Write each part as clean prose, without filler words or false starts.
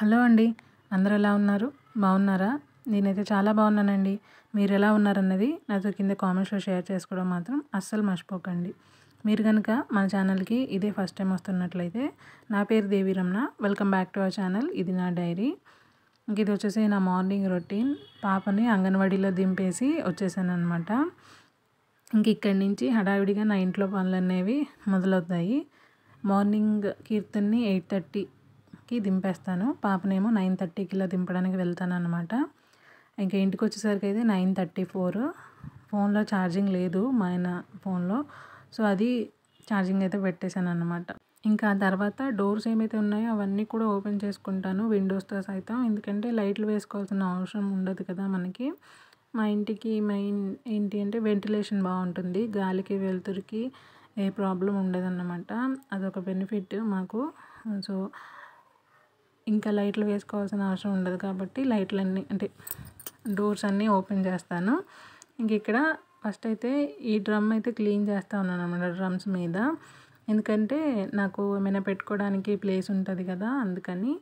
Hello అండి. అందరూ ఎలా ఉన్నారు? బాగున్నారా? నేనైతే చాలా బాగున్నానండి. మీరెలా ఉన్నారన్నది నాతో కింద కామెంట్స్‌లో షేర్ చేసుకోవడం మాత్రం అస్సలు మర్చిపోకండి. మీరు గనక మన ఛానల్‌కి ఇదే ఫస్ట్ టైమ్ వస్తున్నట్లయితే నా పేరు Devi Ramana. Welcome back to our channel. ఇది నా డైరీ. ఇది వచ్చేసి నా మార్నింగ్ రొటీన్. పాపని అంగన్వాడీలో దింపేసి వచ్చేసాననమాట. ఇక్కడి నుంచి హడావిడిగా నా ఇంట్లో పనులనేవి మొదలవుతాయి. మార్నింగ్ కీర్తన్ని 8:30కి దింపేస్తాను. పాపనేమో 9:30కి ఇలా దింపడానికి వెళ్తానన్నమాట. ఇంకా ఇంటికి వచ్చేసరికి అయితే 9:34. ఫోన్లో ఛార్జింగ్ లేదు మా ఆయన ఫోన్లో. సో అది ఛార్జింగ్ అయితే పెట్టేశానన్నమాట. ఇంకా ఆ తర్వాత డోర్స్ ఏమైతే ఉన్నాయో అవన్నీ కూడా ఓపెన్ చేసుకుంటాను, విండోస్తో సైతం. ఎందుకంటే లైట్లు వేసుకోవాల్సిన అవసరం ఉండదు కదా మనకి. మా ఇంటికి మెయిన్ ఏంటి అంటే వెంటిలేషన్ బాగుంటుంది, గాలికి వెలుతురికి ఏ ప్రాబ్లం ఉండదన్నమాట. అదొక బెనిఫిట్ మాకు. సో ఇంకా లైట్లు వేసుకోవాల్సిన అవసరం ఉండదు కాబట్టి లైట్లన్నీ అంటే డోర్స్ అన్నీ ఓపెన్ చేస్తాను. ఇక్కడ ఫస్ట్ అయితే ఈ డ్రమ్ అయితే క్లీన్ చేస్తూ ఉన్నాను అన్నమాట, డ్రమ్స్ మీద. ఎందుకంటే నాకు ఏమైనా పెట్టుకోవడానికి ప్లేస్ ఉంటుంది కదా, అందుకని.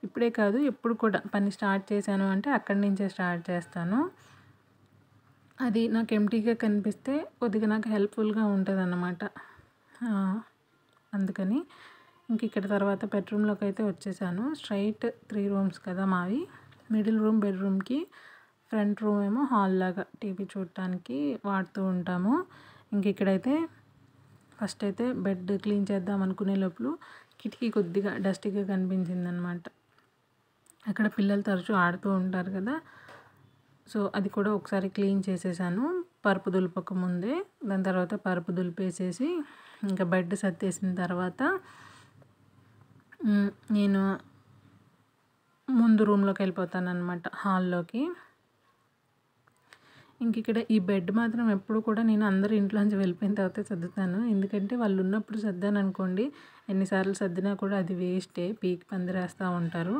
ఇప్పుడే కాదు ఎప్పుడు కూడా పని స్టార్ట్ చేశాను అంటే అక్కడి నుంచే స్టార్ట్ చేస్తాను. అది నాకు ఎంప్టీగా కనిపిస్తే కొద్దిగా నాకు హెల్ప్ఫుల్గా ఉంటుందన్నమాట. అందుకని ఇక్కడ తర్వాత బెడ్రూమ్లోకి అయితే వచ్చేసాను. స్ట్రైట్ 3 రూమ్స్ కదా మావి. మిడిల్ రూమ్ బెడ్రూమ్కి, ఫ్రంట్ రూమ్ ఏమో హాల్ లాగా టీవీ చూడటానికి వాడుతూ ఉంటాము. ఇక్కడైతే ఫస్ట్ అయితే బెడ్ క్లీన్ చేద్దాం అనుకునే లోపల కిటికీ కొద్దిగా డస్టీగా కనిపించిందనమాట. అక్కడ పిల్లలు తరచూ ఆడుతూ ఉంటారు కదా, సో అది కూడా ఒకసారి క్లీన్ చేసేసాను పరుపు దులపక ముందే. దాని తర్వాత పరుపు దులిపేసేసి ఇంకా బెడ్ సర్దేసిన తర్వాత నేను ముందు రూమ్లోకి వెళ్ళిపోతాను అనమాట, హాల్లోకి. ఇక్కడ ఈ బెడ్ మాత్రం ఎప్పుడు కూడా నేను అందరూ ఇంట్లోంచి వెళ్ళిపోయిన తర్వాత సర్దుతాను. ఎందుకంటే వాళ్ళు ఉన్నప్పుడు సర్దాను అనుకోండి, ఎన్నిసార్లు సర్దినా కూడా అది వేస్టే, పీకి పందిరేస్తూ ఉంటారు.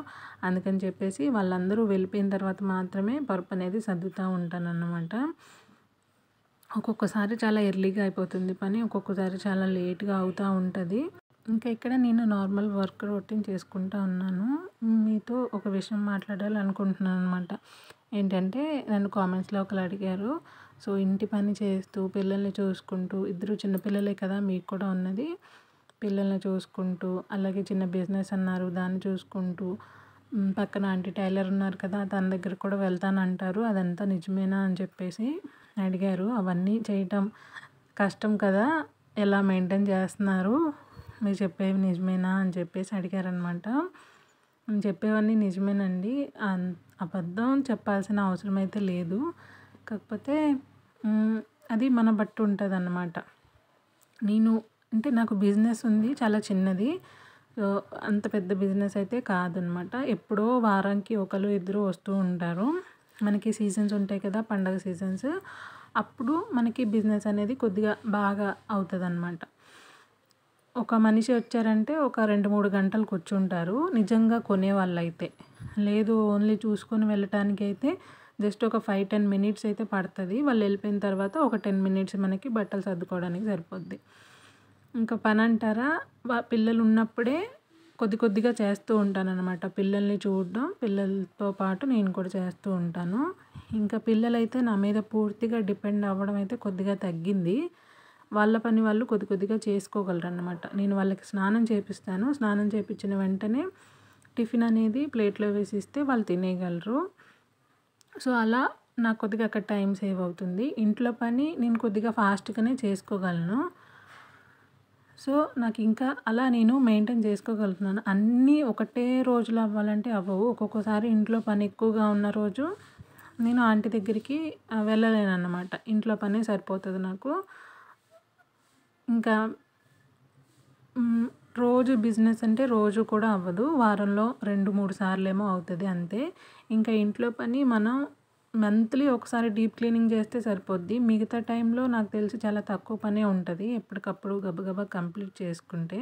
అందుకని చెప్పేసి వాళ్ళందరూ వెళ్ళిపోయిన తర్వాత మాత్రమే పరుపు అనేది సర్దుతూ ఉంటాను అన్నమాట. ఒక్కొక్కసారి చాలా ఎర్లీగా అయిపోతుంది పని, ఒక్కొక్కసారి చాలా లేట్గా అవుతూ ఉంటుంది. ఇక్కడ నేను నార్మల్ వర్క్ రొటీన్ చేసుకుంటూ ఉన్నాను. మీతో ఒక విషయం మాట్లాడాలనుకుంటున్నాను అనమాట. ఏంటంటే నన్ను కామెంట్స్లో ఒకరు అడిగారు, సో ఇంటి పని చేస్తూ పిల్లల్ని చూసుకుంటూ, ఇద్దరు చిన్నపిల్లలే కదా మీకు కూడా ఉన్నది, పిల్లల్ని చూసుకుంటూ అలాగే చిన్న బిజినెస్ అన్నారు దాన్ని చూసుకుంటూ, పక్కన ఆంటీ టైలర్ ఉన్నారు కదా తన దగ్గర కూడా వెళ్తానంటారు, అదంతా నిజమేనా అని చెప్పేసి అడిగారు. అవన్నీ చేయటం కష్టం కదా, ఎలా మెయింటైన్ చేస్తున్నారు, మీరు చెప్పేవి నిజమేనా అని చెప్పేసి అడిగారనమాట. నేను చెప్పేవన్నీ నిజమేనండి, అబద్ధం చెప్పాల్సిన అవసరం అయితే లేదు. కాకపోతే అది మన బట్టి ఉంటుంది అన్నమాట. నాకు బిజినెస్ ఉంది, చాలా చిన్నది. సో అంత పెద్ద బిజినెస్ అయితే కాదనమాట. ఎప్పుడో వారానికి ఒకరు ఇద్దరు వస్తూ ఉంటారు. మనకి సీజన్స్ ఉంటాయి కదా, పండగ సీజన్స్, అప్పుడు మనకి బిజినెస్ అనేది కొద్దిగా బాగా అవుతుంది అన్నమాట. ఒక మనిషి వచ్చారంటే ఒక 2-3 గంటలు కూర్చుంటారు నిజంగా కొనేవాళ్ళు అయితే. లేదు ఓన్లీ చూసుకొని వెళ్ళటానికి అయితే జస్ట్ ఒక 5-10 మినిట్స్ అయితే పడుతుంది. వాళ్ళు వెళ్ళిపోయిన తర్వాత ఒక 10 మినిట్స్ మనకి బట్టలు సర్దుకోవడానికి సరిపోద్ది. ఇంకా పని అంటారా, పిల్లలు ఉన్నప్పుడే కొద్ది కొద్దిగా చేస్తూ ఉంటానన్నమాట. పిల్లల్ని చూడడం, పిల్లలతో పాటు నేను కూడా చేస్తూ ఉంటాను. పిల్లలైతే నా మీద పూర్తిగా డిపెండ్ అవ్వడం అయితే కొద్దిగా తగ్గింది. వాళ్ళ పని వాళ్ళు కొద్ది కొద్దిగా చేసుకోగలరు అన్నమాట. నేను వాళ్ళకి స్నానం చేపిస్తాను, స్నానం చేపించిన వెంటనే టిఫిన్ అనేది ప్లేట్లో వేసి ఇస్తే వాళ్ళు తినేయగలరు. సో అలా నాకు కొద్దిగా అక్కడ టైం సేవ్ అవుతుంది. ఇంట్లో పని నేను కొద్దిగా ఫాస్ట్గానే చేసుకోగలను. సో నాకు ఇంకా అలా నేను మెయింటైన్ చేసుకోగలుగుతున్నాను. అన్నీ ఒకటే రోజులో అవ్వాలంటే అవ్వవు. ఒక్కొక్కసారి ఇంట్లో పని ఎక్కువగా ఉన్న రోజు నేను ఆంటీ దగ్గరికి వెళ్ళలేను అన్నమాట. ఇంట్లో పనే సరిపోతుంది నాకు. రోజు బిజినెస్ అంటే రోజు కూడా అవ్వదు, వారంలో 2-3 సార్లేమో అవుతుంది అంతే. ఇంట్లో పని మనం మంత్లీ ఒకసారి డీప్ క్లీనింగ్ చేస్తే సరిపోద్ది. మిగతా టైంలో నాకు తెలిసి చాలా తక్కువ పనే ఉంటుంది, ఎప్పటికప్పుడు గబగబా కంప్లీట్ చేసుకుంటే.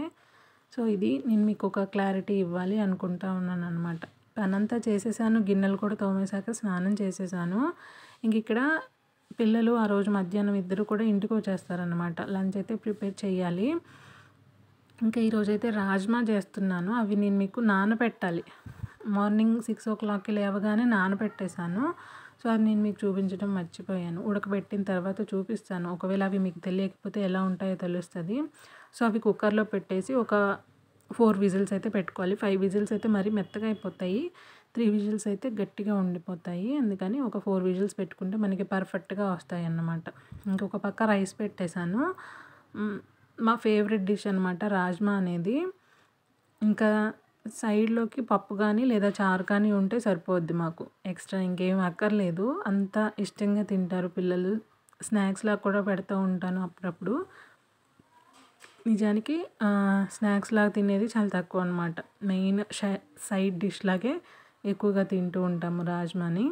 సో ఇది నేను మీకు ఒక క్లారిటీ ఇవ్వాలి అనుకుంటా ఉన్నాను అనమాట. పనంతా చేసేసాను, గిన్నెలు కూడా తోమేశాక స్నానం చేసేసాను. ఇక్కడ పిల్లలు ఆ రోజు మధ్యాహ్నం ఇద్దరు కూడా ఇంటికి వచ్చేస్తారనమాట. లంచ్ అయితే ప్రిపేర్ చేయాలి. ఈరోజైతే రాజ్మా చేస్తున్నాను. అవి నేను మీకు నానబెట్టాలి. మార్నింగ్ 6:00కి లేవగానే నానబెట్టేసాను. సో, అది నేను మీకు చూపించడం మర్చిపోయాను. ఉడకబెట్టిన తర్వాత చూపిస్తాను. ఒకవేళ అవి మీకు తెలియకపోతే ఎలా ఉంటాయో తెలుస్తది. సో, అవి కుక్కర్‌లో పెట్టేసి ఒక 4 విజిల్స్ అయితే పెట్టుకోవాలి. 5 విజిల్స్ అయితే మరీ మెత్తగా అయిపోతాయి. 3 విజిల్స్ అయితే గట్టిగా ఉండిపోతాయి. అందుకని ఒక 4 విజిల్స్ పెట్టుకుంటే మనకి పర్ఫెక్ట్‌గా వస్తాయన్నమాట. ఇంకొక పక్క రైస్ పెట్టేసాను. మా ఫేవరెట్ డిష్ అనమాట రాజ్మా అనేది. ఇంకా సైడ్‌లోకి పప్పు గానీ, లేదా చారు కానీ ఉంటే సరిపోద్ది మాకు. ఎక్స్‌ట్రా ఇంకేం అక్కర్లేదు. అంత ఇష్టంగా తింటారు పిల్లలు. స్నాక్స్‌లా కూడా పెడుతూ ఉంటాను అప్పుడప్పుడు. నిజానికి స్నాక్స్‌లాగా తినేది చాలా తక్కువ అనమాట. మెయిన్ సైడ్ డిష్ లాగే ఎక్కువగా తింటూ ఉంటాము రాజ్మాని.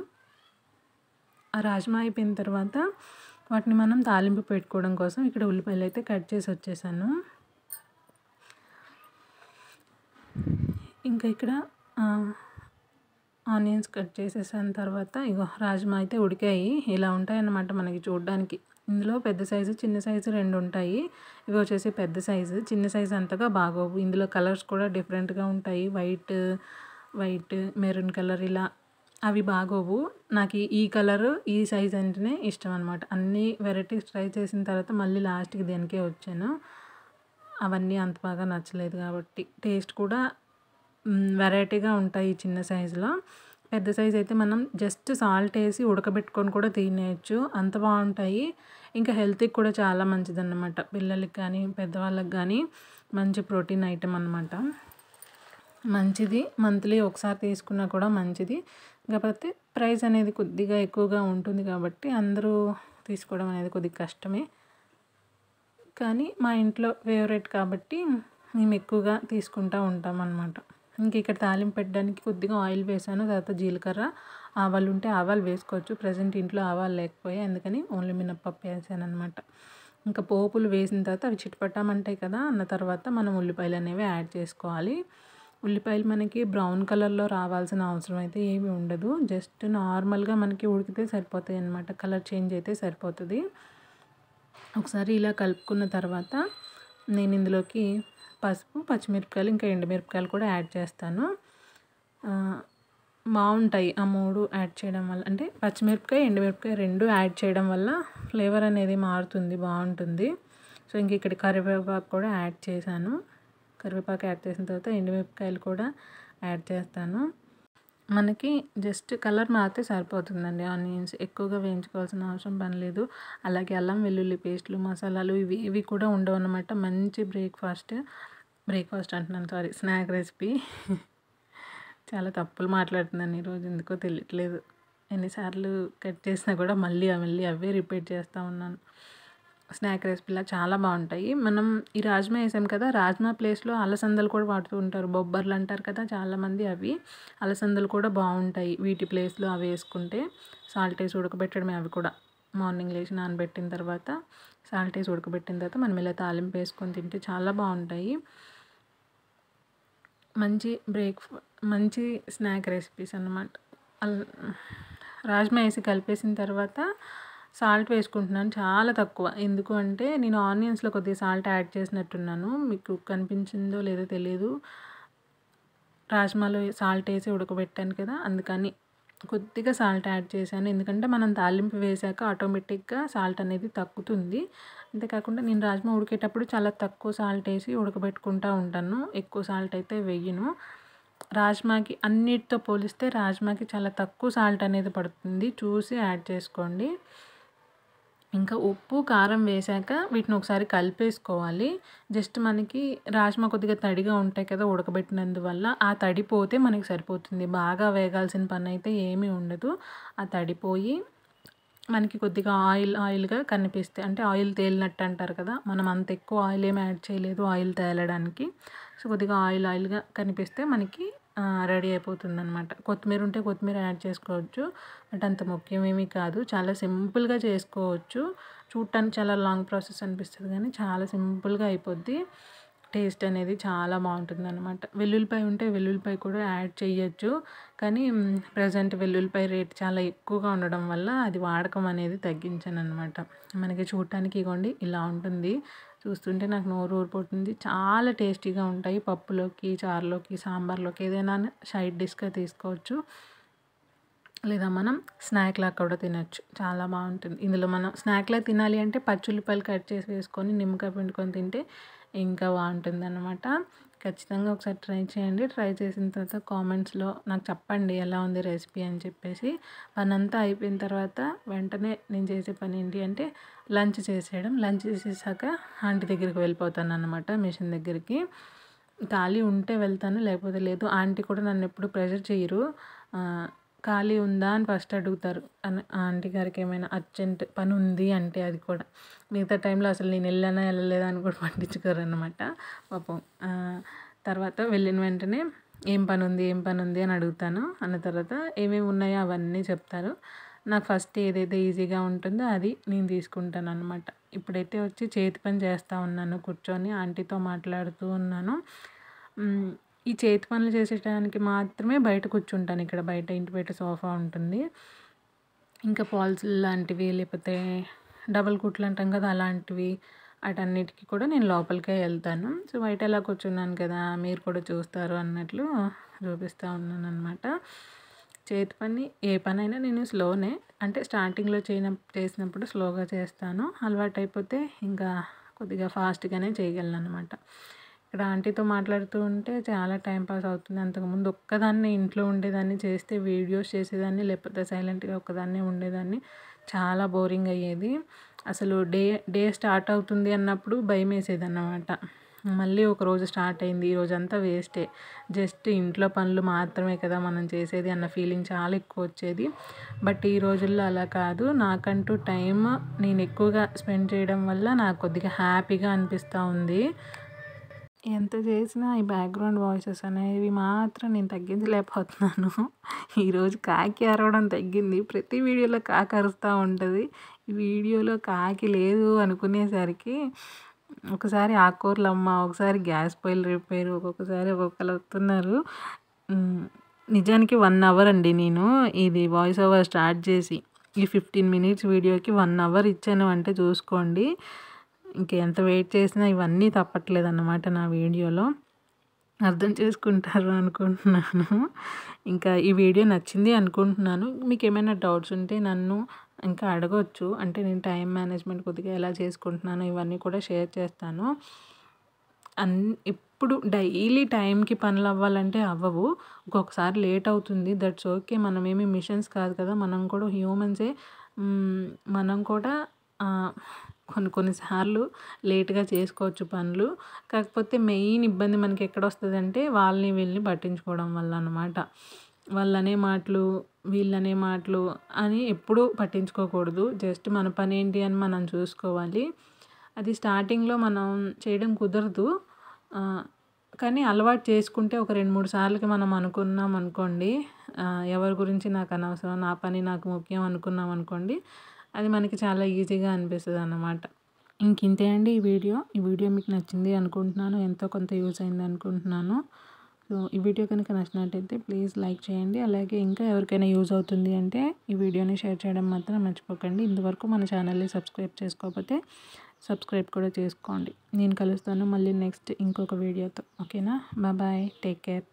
ఆ రాజ్మా అయిపోయిన తర్వాత వాటిని మనం తాలింపు పెట్టుకోవడం కోసం ఇక్కడ ఉల్లిపాయలైతే కట్ చేసి వచ్చేసాను. ఇంకా ఇక్కడ ఆనియన్స్ కట్ చేసేసాను తర్వాత ఇగో రాజ్మా అయితే ఉడికాయి. ఇలా ఉంటాయన్నమాట మనకి చూడడానికి. ఇందులో పెద్ద సైజు, చిన్న సైజు 2 ఉంటాయి. ఇవి వచ్చేసి పెద్ద సైజు. చిన్న సైజు అంతగా బాగోవు. ఇందులో కలర్స్ కూడా డిఫరెంట్‌గా ఉంటాయి. వైట్, మెరూన్ కలర్ ఇలా అవి బాగోవు. నాకు ఈ కలరు, ఈ సైజ్ అంటేనే ఇష్టం అనమాట. అన్ని వెరైటీస్ ట్రై చేసిన తర్వాత మళ్ళీ లాస్ట్‌కి దీనికే వచ్చాను. అవన్నీ అంత బాగా నచ్చలేదు కాబట్టి. టేస్ట్ కూడా వెరైటీగా ఉంటాయి చిన్న సైజులో. పెద్ద సైజ్ అయితే మనం జస్ట్ సాల్ట్ ఏసి ఉడకబెట్టుకొని కూడా తినేయొచ్చు. అంత బావుంటాయి. ఇంకా హెల్త్‌కి కూడా చాలా మంచిదన్నమాట. పిల్లలకి కానీ, పెద్దవాళ్ళకి కానీ మంచి ప్రోటీన్ ఐటెమ్ అనమాట. మంచిది. మంత్లీ ఒకసారి తీసుకున్నా కూడా మంచిది. కాకపోతే ప్రైస్ అనేది కొద్దిగా ఎక్కువగా ఉంటుంది కాబట్టి అందరూ తీసుకోవడం అనేది కొద్దిగా కష్టమే. కానీ మా ఇంట్లో ఫేవరెట్ కాబట్టి మేము ఎక్కువగా తీసుకుంటూ ఉంటామన్నమాట. ఇంక ఇక్కడ తాలింపు పెట్టడానికి కొద్దిగా ఆయిల్ వేసాను. తర్వాత జీలకర్ర, ఆవాలు ఉంటే ఆవాలు వేసుకోవచ్చు. ప్రెజెంట్ ఇంట్లో ఆవాలు లేకపోయాయి. అందుకని ఓన్లీ మినపప్పు వేసాననమాట. ఇంకా పోపులు వేసిన తర్వాత అవి చిటపటామంటాయి కదా! అన్న తర్వాత మనం ఉల్లిపాయలు అనేవి యాడ్ చేసుకోవాలి. ఉల్లిపాయలు మనకి బ్రౌన్ కలర్‌లో రావాల్సిన అవసరం అయితే ఏమీ ఉండదు. జస్ట్ నార్మల్‌గా మనకి ఉడికితే సరిపోతాయి అన్నమాట. కలర్ చేంజ్ అయితే సరిపోతది. ఒకసారి ఇలా కలుపుకున్న తర్వాత నేను ఇందులోకి పసుపు, పచ్చిమిరపకాయలు, ఇంకా ఎండుమిరపకాయలు కూడా యాడ్ చేస్తాను. బావుంటాయి ఆ 3 యాడ్ చేయడం వల్ల. అంటే పచ్చిమిరపకాయ, ఎండుమిరపకాయ 2 యాడ్ చేయడం వల్ల ఫ్లేవర్ అనేది మారుతుంది, బావుంటుంది. సో, ఇంక ఇక్కడ కరివేపాకు కూడా యాడ్ చేశాను. కరివేపాకు యాడ్ చేసిన తర్వాత ఎండుమిరపకాయలు కూడా యాడ్ చేస్తాను. మనకి జస్ట్ కలర్ మారితే సరిపోతుందండి. ఆనియన్స్ ఎక్కువగా వేయించుకోవాల్సిన అవసరం పని లేదు. అలాగే అల్లం వెల్లుల్లి పేస్టులు, మసాలాలు ఇవి కూడా ఉండవన్నమాట. మంచి బ్రేక్‌ఫాస్ట్ అంటున్నాను, సారీ, స్నాక్ రెసిపీ. చాలా తప్పులు మాట్లాడుతున్నాను ఈరోజు, ఎందుకో తెలియట్లేదు. ఎన్నిసార్లు కట్ చేసినా కూడా మళ్ళీ అవే రిపీట్ చేస్తూ ఉన్నాను. స్నాక్ రెసిపీలా చాలా బాగుంటాయి. మనం ఈ రాజ్మా వేసాం కదా, రాజ్మా ప్లేస్‌లో అలసందలు కూడా వాడుతూ ఉంటారు. బొబ్బర్లు అంటారు కదా చాలామంది, అవి అలసందలు కూడా బాగుంటాయి. వీటి ప్లేస్‌లో అవి వేసుకుంటే సాల్ట్ వేసి ఉడకబెట్టడమే. అవి కూడా మార్నింగ్ లేచి నానబెట్టిన తర్వాత సాల్ట్ వేసి ఉడకబెట్టిన తర్వాత మనం ఇలా తాలింపు వేసుకొని తింటే చాలా బాగుంటాయి. మంచి స్నాక్ రెసిపీస్ అన్నమాట. రాజ్మా వేసి కలిపేసిన తర్వాత సాల్ట్ వేసుకుంటున్నాను చాలా తక్కువ. ఎందుకు అంటే నేను ఆనియన్స్‌లో కొద్దిగా సాల్ట్ యాడ్ చేసినట్టున్నాను. మీకు కనిపించిందో లేదో తెలీదు. రాజ్మాలో సాల్ట్ వేసి ఉడకబెట్టాను కదా, అందుకని కొద్దిగా సాల్ట్ యాడ్ చేశాను. ఎందుకంటే మనం తాలింపు వేశాక ఆటోమేటిక్‌గా సాల్ట్ అనేది తగ్గుతుంది. అంతేకాకుండా నేను రాజ్మా ఉడికేటప్పుడు చాలా తక్కువ సాల్ట్ వేసి ఉడకబెట్టుకుంటూ ఉంటాను. ఎక్కువ సాల్ట్ అయితే వెయ్యను. రాజ్మాకి అన్నిటితో పోలిస్తే రాజ్మాకి చాలా తక్కువ సాల్ట్ అనేది పడుతుంది. చూసి యాడ్ చేసుకోండి. ఇంకా ఉప్పు, కారం వేశాక వీటిని ఒకసారి కలిపేసుకోవాలి. జస్ట్ మనకి రాజ్మా కొద్దిగా తడిగా ఉంటాయి కదా ఉడకబెట్టినందువల్ల, ఆ తడి పోతే మనకి సరిపోతుంది. బాగా వేగాల్సిన పని అయితే ఏమీ ఉండదు. ఆ తడి పోయి మనకి కొద్దిగా ఆయిల్‌గా కనిపిస్తాయి. అంటే ఆయిల్ తేలినట్టు అంటారు కదా, మనం అంత ఎక్కువ ఆయిల్ ఏమి యాడ్ చేయలేదు ఆయిల్ తేలడానికి. సో, కొద్దిగా ఆయిల్‌గా కనిపిస్తే మనకి రెడీ అయిపోతుందనమాట. కొత్తిమీర ఉంటే కొత్తిమీర యాడ్ చేసుకోవచ్చు. బట్ అంత ముఖ్యమేమీ కాదు. చాలా సింపుల్‌గా చేసుకోవచ్చు. చూడటానికి చాలా లాంగ్ ప్రాసెస్ అనిపిస్తుంది కానీ చాలా సింపుల్‌గా అయిపోద్ది. టేస్ట్ అనేది చాలా బాగుంటుందన్నమాట. వెల్లుల్లిపాయ ఉంటే వెల్లుల్లిపాయ కూడా యాడ్ చేయొచ్చు. కానీ ప్రెజెంట్ వెల్లుల్లిపాయ రేట్ చాలా ఎక్కువగా ఉండడం వల్ల అది వాడకం అనేది తగ్గించాననమాట. మనకి చూడటానికి ఇగోండి ఇలా ఉంటుంది చూస్తుంటే నాకు నోరు ఊరిపోతుంది. చాలా టేస్టీగా ఉంటాయి. పప్పులోకి, చారులోకి, సాంబార్లోకి ఏదైనా సైడ్ డిష్గా తీసుకోవచ్చు. లేదా మనం స్నాక్‌లా కూడా తినొచ్చు. చాలా బాగుంటుంది. ఇందులో మనం స్నాక్‌లా తినాలి అంటే పచ్చుల్లిపాయలు కట్ చేసి వేసుకొని నిమ్మకాయ పిండుకొని తింటే ఇంకా బాగుంటుందన్నమాట. ఖచ్చితంగా ఒకసారి ట్రై చేయండి. ట్రై చేసిన తర్వాత కామెంట్స్‌లో నాకు చెప్పండి ఎలా ఉంది రెసిపీ అని చెప్పేసి. పనంతా అయిపోయిన తర్వాత వెంటనే నేను చేసే పని ఏంటి అంటే లంచ్ చేసేయడం. లంచ్ చేసేసాక ఆంటీ దగ్గరికి వెళ్ళిపోతానన్నమాట, మిషన్ దగ్గరికి. ఖాళీ ఉంటే వెళ్తాను, లేకపోతే లేదు. ఆంటీ కూడా నన్ను ఎప్పుడు ప్రెషర్ చేయరు. ఖాళీ ఉందా అని ఫస్ట్ అడుగుతారు. ఆంటీ గారికి ఏమైనా అర్జెంట్ పని ఉంది అంటే అది కూడా. మిగతా టైంలో అసలు నేను వెళ్ళానా వెళ్ళలేదా అని కూడా పట్టించుకోరన్నమాట పాపం. తర్వాత వెళ్ళిన వెంటనే ఏం పని ఉంది అని అడుగుతాను. అన్న తర్వాత ఏమేమి ఉన్నాయో అవన్నీ చెప్తారు. నాకు ఫస్ట్ ఏదైతే ఈజీగా ఉంటుందో అది నేను తీసుకుంటాను అనమాట. ఇప్పుడైతే వచ్చి చేతి పని చేస్తూ ఉన్నాను కూర్చొని, ఆంటీతో మాట్లాడుతూ ఉన్నాను. ఈ చేతి పనులు చేసేటానికి మాత్రమే బయట కూర్చుంటాను. ఇక్కడ బయట ఇంటి బయట సోఫా ఉంటుంది. ఇంకా ఫాల్స్ లాంటివి లేకపోతే డబల్ కుట్లు అంటాం కదా, అలాంటివి వాటన్నిటికి కూడా నేను లోపలికే వెళ్తాను. సో బయట ఎలా కూర్చున్నాను కదా, మీరు కూడా చూస్తారు అన్నట్లు చూపిస్తూ ఉన్నాను అనమాట. చేతి పని ఏ పనైనా నేను స్లోనే, అంటే స్టార్టింగ్లో చేసినప్పుడు స్లోగా చేస్తాను. అలవాటు అయిపోతే ఇంకా కొద్దిగా ఫాస్ట్గానే చేయగలను అనమాట. ఇక్కడ ఆంటీతో మాట్లాడుతూ ఉంటే చాలా టైం పాస్ అవుతుంది. అంతకుముందు ఒక్కదాన్నే ఇంట్లో ఉండేదాన్ని, చేస్తే వీడియోస్ చేసేదాన్ని, లేకపోతే సైలెంట్గా ఒక్కదాన్నే ఉండేదాన్ని. చాలా బోరింగ్ అయ్యేది. అసలు డే స్టార్ట్ అవుతుంది అన్నప్పుడు భయం వేసేదన్నమాట. మళ్ళీ ఒకరోజు స్టార్ట్ అయింది, ఈరోజంతా వేస్టే, జస్ట్ ఇంట్లో పనులు మాత్రమే కదా మనం చేసేది అన్న ఫీలింగ్ చాలా ఎక్కువ వచ్చేది. బట్ ఈ రోజుల్లో అలా కాదు. నాకంటూ టైం నేను ఎక్కువగా స్పెండ్ చేయడం వల్ల నాకు కొద్దిగా హ్యాపీగా అనిపిస్తూ ఉంది. ఎంత చేసినా ఈ బ్యాక్గ్రౌండ్ వాయిసెస్ అనేవి మాత్రం నేను తగ్గించలేకపోతున్నాను. ఈరోజు కాకి అరవడం తగ్గింది. ప్రతి వీడియోలో కాకి అరుస్తూ ఉంటుంది. ఈ వీడియోలో కాకి లేదు అనుకునేసరికి ఒకసారి ఆకుకూరలమ్మ, ఒకసారి గ్యాస్ పొయ్యిలు రిపేరు, ఒక్కొక్కసారి ఒక్కొక్కరు వస్తున్నారు. నిజానికి 1 అవర్ అండి నేను ఇది వాయిస్ ఓవర్ స్టార్ట్ చేసి. ఈ 15 మినిట్స్ వీడియోకి 1 అవర్ ఇచ్చాను అంటే చూసుకోండి. ఇంకెంత వెయిట్ చేసినా ఇవన్నీ తప్పట్లేదన్నమాట నా వీడియోలో. అర్థం చేసుకుంటారు అనుకుంటున్నాను. ఇంకా ఈ వీడియో నచ్చింది అనుకుంటున్నాను. మీకు ఏమైనా డౌట్స్ ఉంటే నన్ను ఇంకా అడగొచ్చు. అంటే నేను టైం మేనేజ్మెంట్ కొద్దిగా ఎలా చేసుకుంటున్నానో ఇవన్నీ కూడా షేర్ చేస్తాను. ఎప్పుడు డైలీ టైంకి పనులు అవ్వాలంటే అవ్వవు. ఒక్కొక్కసారి లేట్ అవుతుంది. That's okay. మనమేమి మిషన్స్ కాదు కదా, మనం కూడా హ్యూమన్సే. మనం కూడా కొన్ని సార్లు లేట్గా చేసుకోవచ్చు పనులు. కాకపోతే మెయిన్ ఇబ్బంది మనకి ఎక్కడొస్తుందంటే వాళ్ళని వీళ్ళని పట్టించుకోవడం వల్ల అనమాట. వాళ్ళనే మాటలు, వీళ్ళనే మాటలు అని ఎప్పుడూ పట్టించుకోకూడదు. జస్ట్ మన పని ఏంటి అని మనం చూసుకోవాలి. అది స్టార్టింగ్లో మనం చేయడం కుదరదు. కానీ అలవాటు చేసుకుంటే ఒక 2-3 సార్లకి మనం అనుకున్నాం అనుకోండి, ఎవరి గురించి నాకు అనవసరం, నా పని నాకు ముఖ్యం అనుకున్నాం అనుకోండి, అది మనకి చాలా ఈజీగా అనిపిస్తుంది అన్నమాట. ఇంతే అండి ఈ వీడియో మీకు నచ్చింది అనుకుంటున్నాను. ఎంతో కొంత యూజ్ అయింది అనుకుంటున్నాను. సో ఈ వీడియో కనుక నచ్చినట్టయితే ప్లీజ్ లైక్ చేయండి. అలాగే ఇంకా ఎవరికైనా యూజ్ అవుతుంది అంటే ఈ వీడియోని షేర్ చేయడం మాత్రం మర్చిపోకండి. ఇంతవరకు మన ఛానల్ని సబ్స్క్రైబ్ చేసుకోకపోతే సబ్స్క్రైబ్ కూడా చేసుకోండి. నేను కలుస్తాను మళ్ళీ నెక్స్ట్ ఇంకొక వీడియోతో. ఓకేనా? Bye, take care.